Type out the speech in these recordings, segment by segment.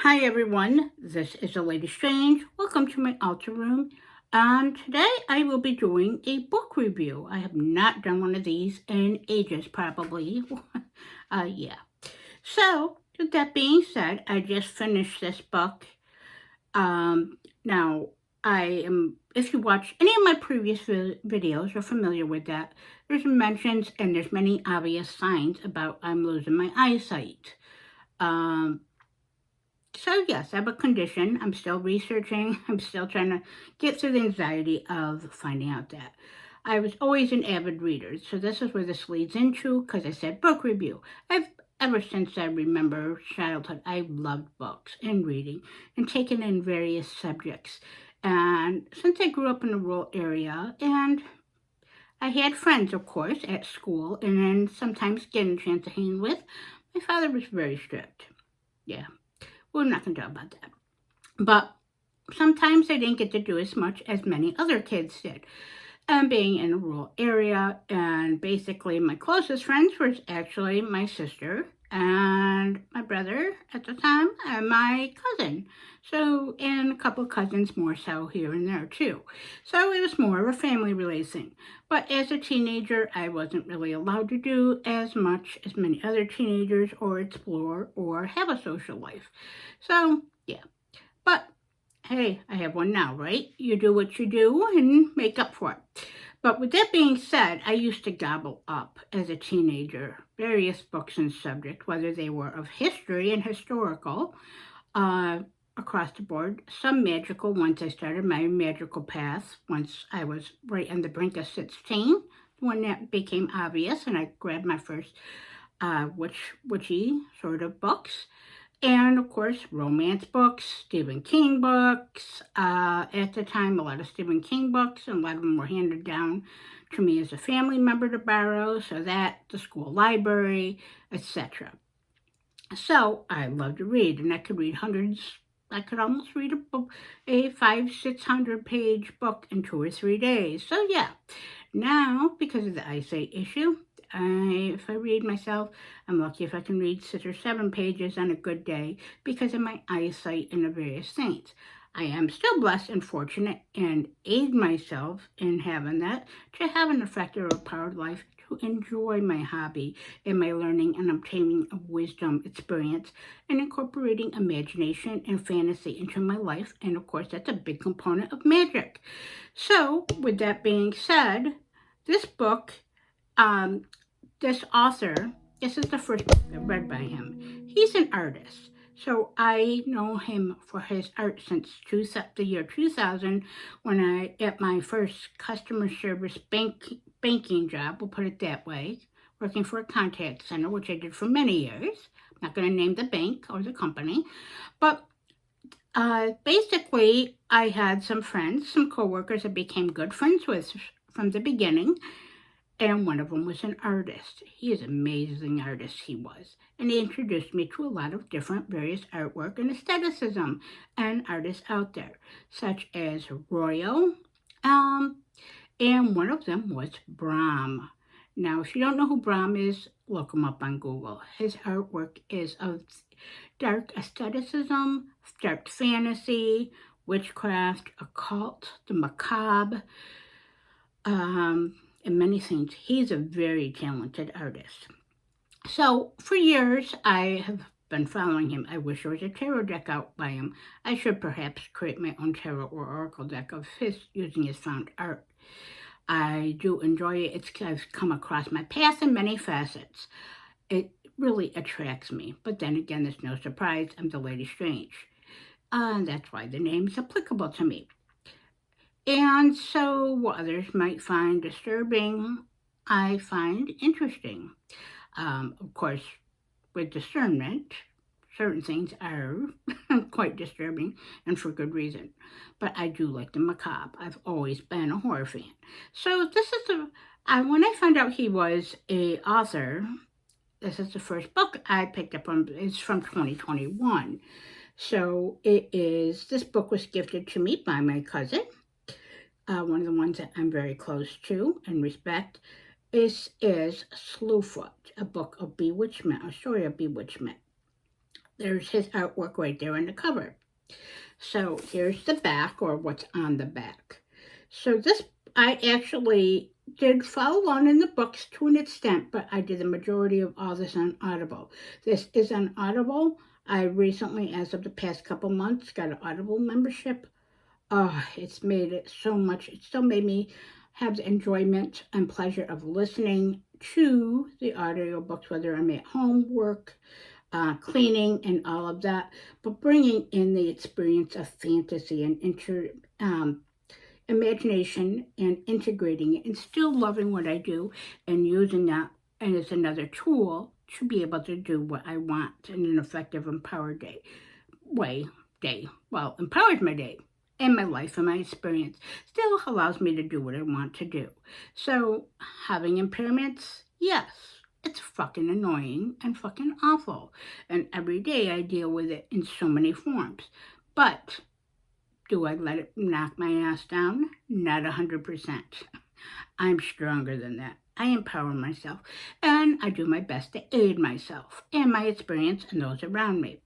Hi everyone, this is a Lady Strange. Welcome to my altar room. And today I will be doing a book review. I have not done one of these in ages, probably. Yeah. So, with that being said, I just finished this book. Now, if you watch any of my previous videos, you're familiar with that. There's mentions and there's many obvious signs about I'm losing my eyesight. Um, So yes, I have a condition. I'm still researching. I'm still trying to get through the anxiety of finding out that. I was always an avid reader, so this is where this leads into, because I said book review. Ever since I remember childhood, I loved books and reading and taking in various subjects. And since I grew up in a rural area, and I had friends, of course, at school, and then sometimes getting a chance to hang with, my father was very strict. Yeah, we're not going to talk about that. But sometimes I didn't get to do as much as many other kids did. And being in a rural area, and basically my closest friends was actually my sister and my brother at the time and my cousin. So, and a couple of cousins more so here and there too. So it was more of a family related thing. But as a teenager, I wasn't really allowed to do as much as many other teenagers or explore or have a social life. So, yeah. But hey, I have one now, right? You do what you do and make up for it. But with that being said, I used to gobble up as a teenager various books and subjects, whether they were of history and historical, uh, across the board. Some magical once I started my magical path, once I was right on the brink of 16, when that became obvious, and I grabbed my first witchy sort of books. And of course, romance books, Stephen King books. At the time, a lot of Stephen King books, and a lot of them were handed down to me as a family member to borrow, so that, the school library, etc. So I love to read, and I could read hundreds. I could almost read a book, a 500-600 page book in 2 or 3 days. So yeah, now because of the eyesight issue, if I read myself, I'm lucky if I can read 6 or 7 pages on a good day because of my eyesight and the various things. I am still blessed and fortunate and aid myself in having that to have an effective or powered life to enjoy my hobby and my learning and obtaining of wisdom, experience, and incorporating imagination and fantasy into my life. And of course, that's a big component of magic. So, with that being said, this book, this author, this is the first book I read by him. He's an artist. So I know him for his art since the year 2000 when at my first customer service banking job, we'll put it that way, working for a contact center, which I did for many years. I'm not going to name the bank or the company, but basically I had some friends, some coworkers I became good friends with from the beginning. And one of them was an artist. He is an amazing artist, he was. And he introduced me to a lot of different various artwork and aestheticism and artists out there, such as Royal, and one of them was Brom. Now, if you don't know who Brom is, look him up on Google. His artwork is of dark aestheticism, dark fantasy, witchcraft, occult, the macabre, and many things. He's a very talented artist. So for years, I have been following him. I wish there was a tarot deck out by him. I should perhaps create my own tarot or oracle deck of his using his found art. I do enjoy it. I've come across my path in many facets. It really attracts me. But then again, there's no surprise. I'm the Lady Strange. And that's why the name is applicable to me. And so what others might find disturbing, I find interesting. Of course, with discernment, certain things are quite disturbing and for good reason. But I do like the macabre. I've always been a horror fan. So this is when I found out he was a author, this is the first book I picked up on. It's from 2021. So this book was gifted to me by my cousin. One of the ones that I'm very close to and respect. This is Slewfoot, a book of bewitchment, a story of bewitchment. There's his artwork right there on the cover. So here's the back, or what's on the back. So this, I actually did follow along in the books to an extent, but I did the majority of all this on Audible. This is on Audible. I recently, as of the past couple months, got an Audible membership. Oh, it's made it so much. It still made me have the enjoyment and pleasure of listening to the audiobooks, whether I'm at home, work, cleaning, and all of that, but bringing in the experience of fantasy and imagination and integrating it and still loving what I do and using that as another tool to be able to do what I want in an effective, empowered day. Well, empowers my day and my life and my experience. Still allows me to do what I want to do. So having impairments, yes, it's fucking annoying and fucking awful. And every day I deal with it in so many forms. But do I let it knock my ass down? Not 100%. I'm stronger than that. I empower myself, and I do my best to aid myself and my experience and those around me,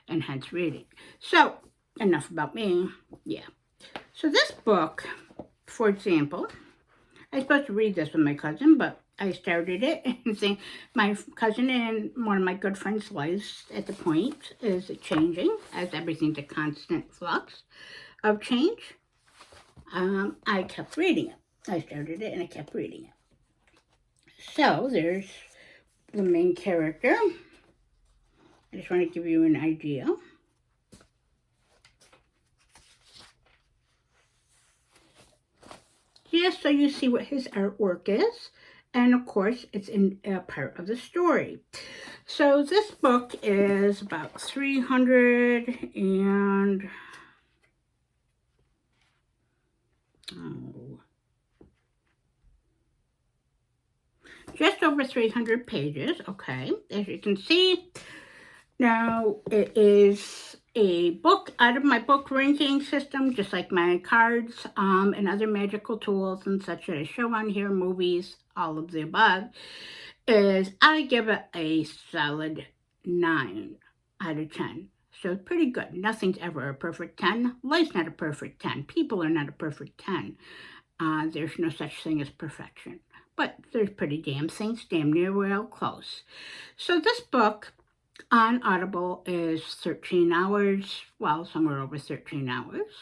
and hence reading. So, enough about me. Yeah. So this book, for example, I was supposed to read this with my cousin, but I started it and saying my cousin and one of my good friends' lives at the point is changing, as everything's a constant flux of change. I kept reading it. I started it and I kept reading it. So there's the main character. I just want to give you an idea. Just so you see what his artwork is. And of course, it's in a part of the story. So this book is about 300 and... just over 300 pages, okay, as you can see. Now, it is a book out of my book ranking system, just like my cards and other magical tools and such that I show on here, movies, all of the above, is I give it a solid 9 out of 10. So it's pretty good. Nothing's ever a perfect 10. Life's not a perfect 10. People are not a perfect 10. There's no such thing as perfection. But there's pretty damn things damn near real close. So this book on Audible is 13 hours, well, somewhere over 13 hours.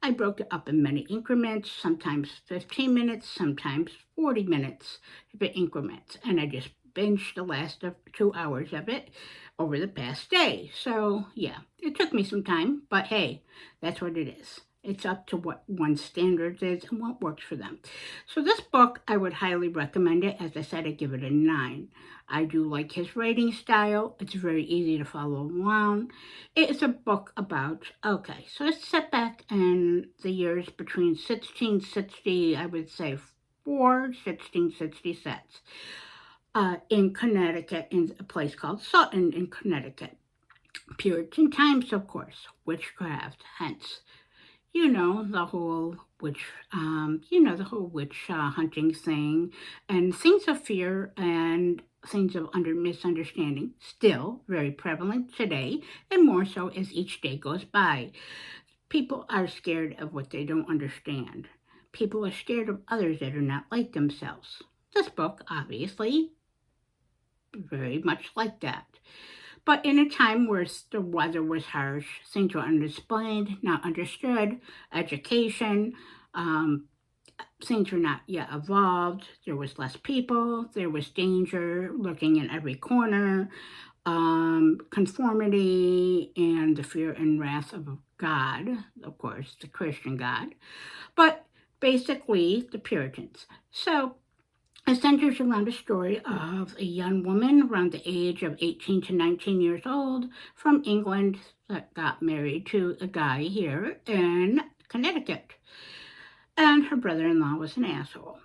I broke it up in many increments, sometimes 15 minutes, sometimes 40 minutes of increments. And I just binged the last of 2 hours of it over the past day. So, yeah, it took me some time, but hey, that's what it is. It's up to what one's standards is and what works for them. So this book, I would highly recommend it. As I said, I give it a 9. I do like his writing style. It's very easy to follow along. It is a book about, okay, so it's set back in the years between 1660, I would say 1666, in Connecticut, in a place called Sutton in Connecticut. Puritan times, of course, witchcraft, hence the whole witch, hunting thing, and things of fear and things of misunderstanding, still very prevalent today, and more so as each day goes by. People are scared of what they don't understand. People are scared of others that are not like themselves. This book, obviously, very much like that. But in a time where the weather was harsh, things were unexplained, not understood, education, things were not yet evolved, there was less people, there was danger lurking in every corner, conformity, and the fear and wrath of God, of course, the Christian God, but basically the Puritans. So, it centers around a story of a young woman around the age of 18 to 19 years old from England that got married to a guy here in Connecticut. And her brother-in-law was an asshole,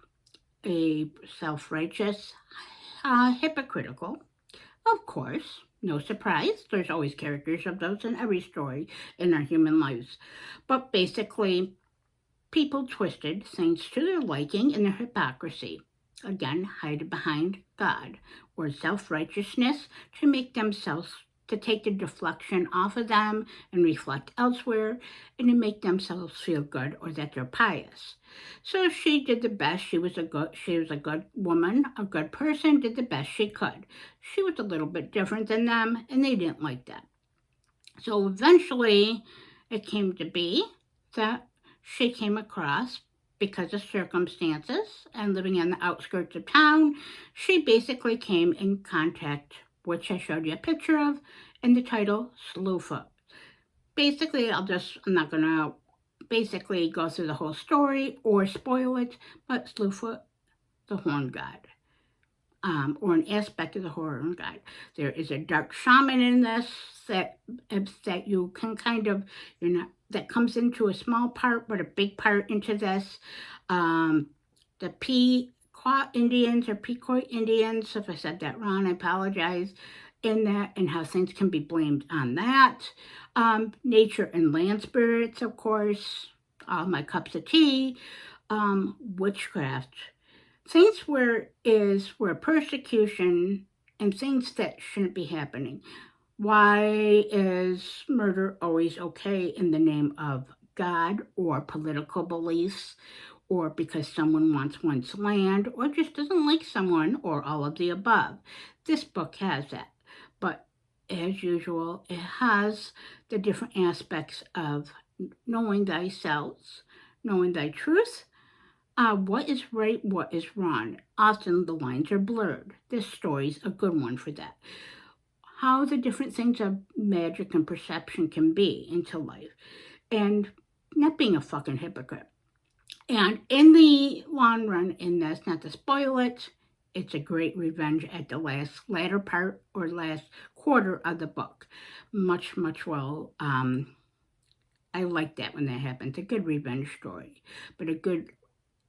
a self-righteous, hypocritical. Of course, no surprise, there's always characters of those in every story in our human lives. But basically, people twisted things to their liking and their hypocrisy. Again, hide behind God or self-righteousness to make themselves to take the deflection off of them and reflect elsewhere and to make themselves feel good or that they're pious. So she did the best. She was a good woman, a good person, did the best she could. She was a little bit different than them, and they didn't like that. So eventually it came to be that she came across, because of circumstances and living on the outskirts of town, she basically came in contact, which I showed you a picture of, in the title Slewfoot. Basically, I'm not going to basically go through the whole story or spoil it, but Slewfoot, the horn god. Or an aspect of the horn god. There is a dark shaman in this that you can kind of, that comes into a small part, but a big part into this. The Pequot Indians or Pequot Indians, if I said that wrong, I apologize, in that, and how things can be blamed on that. Nature and land spirits, of course, all my cups of tea, witchcraft. Things where persecution and things that shouldn't be happening. Why is murder always okay in the name of God or political beliefs, or because someone wants one's land or just doesn't like someone, or all of the above? This book has that. But as usual, it has the different aspects of knowing thyself, knowing thy truth, what is right, what is wrong. Often the lines are blurred. This story's a good one for that. How the different things of magic and perception can be into life. And not being a fucking hypocrite. And in the long run in this, not to spoil it, it's a great revenge at the latter part or last quarter of the book. Much well. I like that when that happens. A good revenge story, but a good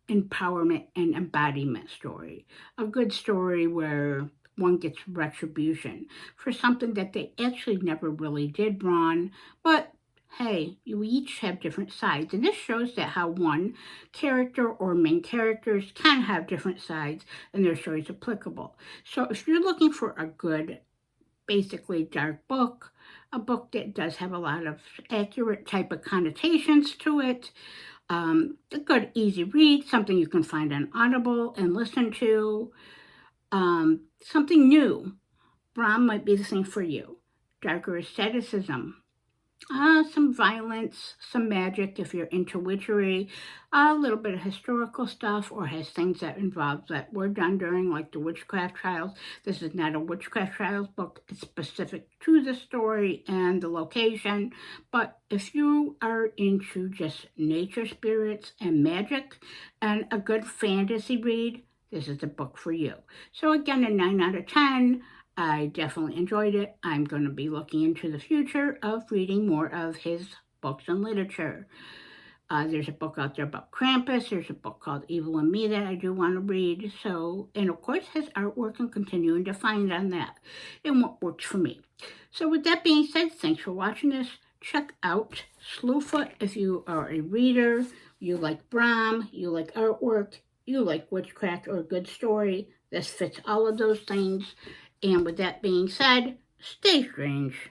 empowerment and embodiment story. A good story where one gets retribution for something that they actually never really did wrong, but hey, you each have different sides, and this shows that how one character or main characters can have different sides and their stories applicable. So if you're looking for a good, basically dark book, a book that does have a lot of accurate type of connotations to it, a good easy read, something you can find on Audible and listen to, something new. Brom might be the thing for you. Darker asceticism, some violence, some magic if you're into witchery, a little bit of historical stuff, or has things that involve that were done during, like the witchcraft trials. This is not a witchcraft trials book. It's specific to the story and the location. But if you are into just nature spirits and magic and a good fantasy read, this is the book for you. So again, a 9 out of 10. I definitely enjoyed it. I'm going to be looking into the future of reading more of his books and literature. There's a book out there about Krampus. There's a book called Evil in Me that I do want to read. So, and of course his artwork, and continuing to find on that and what works for me. So with that being said, thanks for watching this. Check out Slewfoot if you are a reader, you like Brom, you like artwork, you like witchcraft or a good story. This fits all of those things. And with that being said, stay strange.